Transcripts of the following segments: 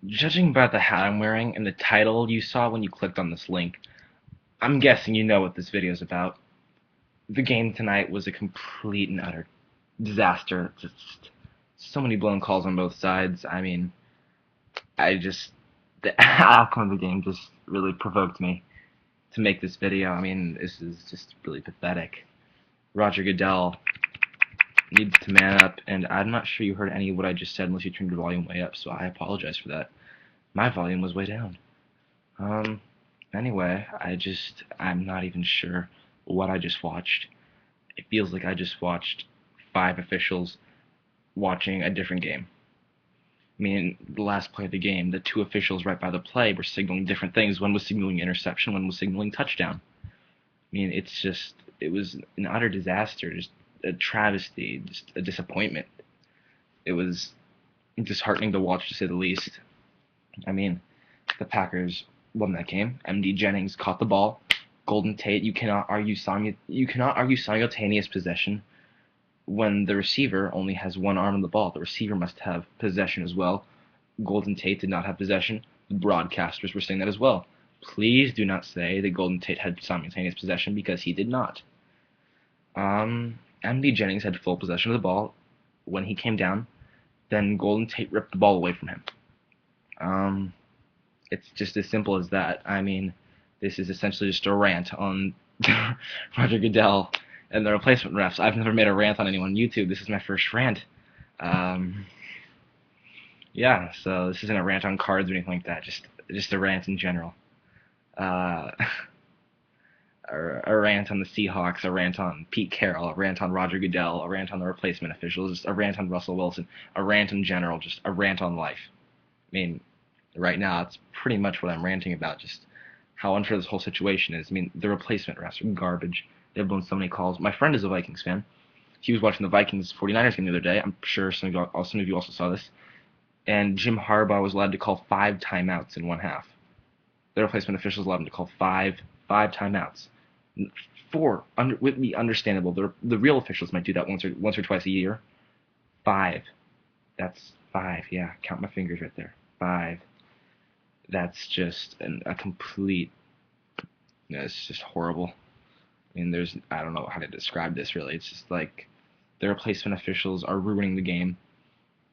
Judging by the hat I'm wearing and the title you saw when you clicked on this link, I'm guessing you know what this video is about. The game tonight was a complete and utter disaster. Just so many blown calls on both sides. I mean, the outcome of the game just really provoked me to make this video. I mean, this is just really pathetic. Roger Goodell needs to man up, and I'm not sure you heard any of what I just said unless you turned your volume way up, so I apologize for that. My volume was way down. Um, anyway, I'm not even sure what I just watched. It feels like I just watched five officials watching a different game. I mean, the last play of the game, the two officials right by the play were signaling different things. One was signaling interception, one was signaling touchdown. I mean, it was an utter disaster, just a travesty, just a disappointment. It was disheartening to watch, to say the least. I mean, the Packers won that game. MD Jennings caught the ball. Golden Tate, you cannot argue simultaneous possession when the receiver only has one arm on the ball. The receiver must have possession as well. Golden Tate did not have possession. The broadcasters were saying that as well. Please do not say that Golden Tate had simultaneous possession, because he did not. MD Jennings had full possession of the ball when he came down. Then Golden Tate ripped the ball away from him. It's just as simple as that. I mean, this is essentially just a rant on Roger Goodell and the replacement refs. I've never made a rant on anyone on YouTube. This is my first rant. Um, yeah, so this isn't a rant on cards or anything like that. Just a rant in general. Uh, a rant on the Seahawks, a rant on Pete Carroll, a rant on Roger Goodell, a rant on the replacement officials, a rant on Russell Wilson, a rant in general, just a rant on life. I mean, right now, it's pretty much what I'm ranting about, just how unfair this whole situation is. I mean, the replacement refs are garbage. They've blown so many calls. My friend is a Vikings fan. He was watching the Vikings 49ers game the other day. I'm sure some of you also saw this. And Jim Harbaugh was allowed to call 5 timeouts in one half. The replacement officials allowed him to call five timeouts. Four would be understandable. The real officials might do that once or twice a year. Five. That's five. Yeah, count my fingers right there. Five. That's just a complete. It's just horrible. I mean, I don't know how to describe this really. It's just like the replacement officials are ruining the game.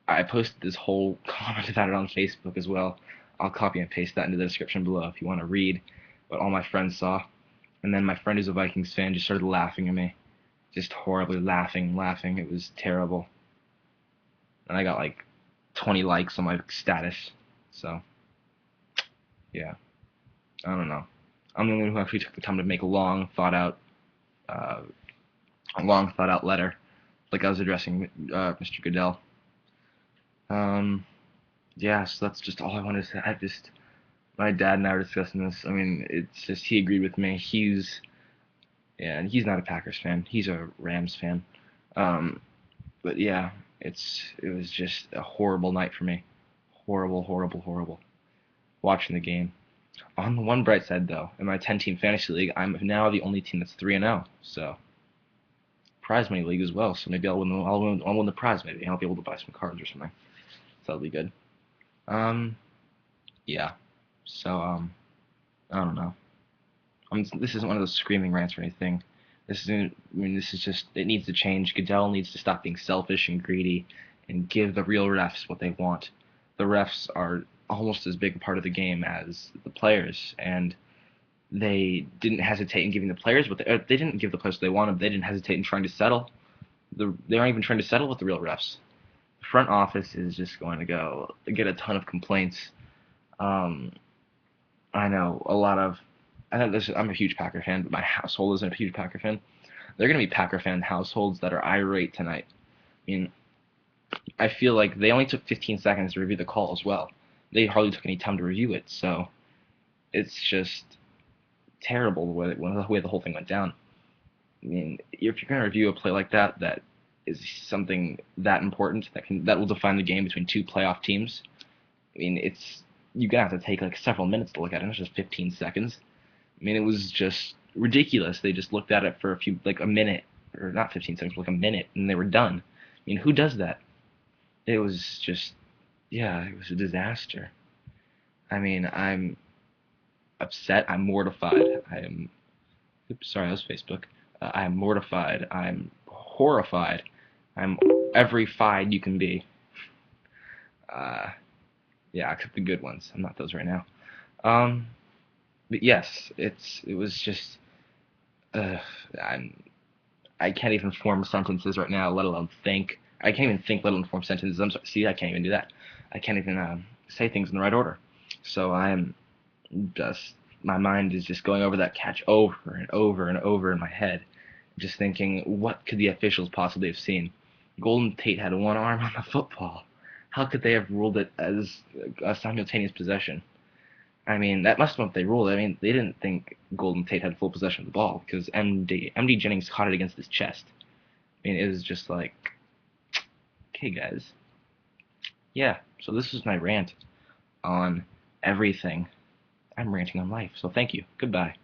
I posted this whole comment about it on Facebook as well. I'll copy and paste that into the description below if you want to read what all my friends saw. And then my friend who's a Vikings fan just started laughing at me. Just horribly laughing. It was terrible. And I got like 20 likes on my status. So, yeah. I don't know. I'm the only one who actually took the time to make uh, a long thought out letter, like I was addressing Mr. Goodell. Yeah, so that's just all I wanted to say. My dad and I were discussing this. I mean, it's just, he agreed with me. Yeah, and he's not a Packers fan. He's a Rams fan. Um, but yeah, it was just a horrible night for me. Horrible. Watching the game. On the one bright side, though, in my 10-team fantasy league, I'm now the only team that's 3-0. So, prize money league as well. So maybe I'll win the prize. Maybe I'll be able to buy some cards or something. So that'll be good. Um, yeah. So I don't know. This isn't one of those screaming rants or anything. This is just, it needs to change. Goodell needs to stop being selfish and greedy and give the real refs what they want. The refs are almost as big a part of the game as the players, and they didn't hesitate in giving the players they didn't give the players what they wanted. They didn't hesitate in trying to settle. They aren't even trying to settle with the real refs. The front office is just going to get a ton of complaints. Um, I know a lot of. I'm a huge Packer fan, but my household isn't a huge Packer fan. They're going to be Packer fan households that are irate tonight. I mean, I feel like they only took 15 seconds to review the call as well. They hardly took any time to review it, so it's just terrible the way the whole thing went down. I mean, if you're going to review a play like that, that is something that important that will define the game between two playoff teams. I mean, you're gonna have to take like several minutes to look at it, not just 15 seconds. I mean, it was just ridiculous. They just looked at it for a minute, or not 15 seconds, but like a minute, and they were done. I mean, who does that? It was just, yeah, it was a disaster. I mean, I'm upset. I'm mortified. I am. Oops, sorry, that was Facebook. I am mortified. I'm horrified. I'm every fied you can be. Uh, yeah, except the good ones. I'm not those right now. Um, but yes, it was just. Uh, I'm I can't even form sentences right now, let alone think. I can't even think, let alone form sentences. I'm sorry. See, I can't even do that. I can't even say things in the right order. So I'm just, my mind is just going over that catch over and over and over in my head, just thinking, what could the officials possibly have seen? Golden Tate had one arm on the football. How could they have ruled it as a simultaneous possession? I mean, that must have been what they ruled. I mean, they didn't think Golden Tate had full possession of the ball because MD Jennings caught it against his chest. I mean, it was just like, okay, guys. Yeah, so this is my rant on everything. I'm ranting on life, so thank you. Goodbye.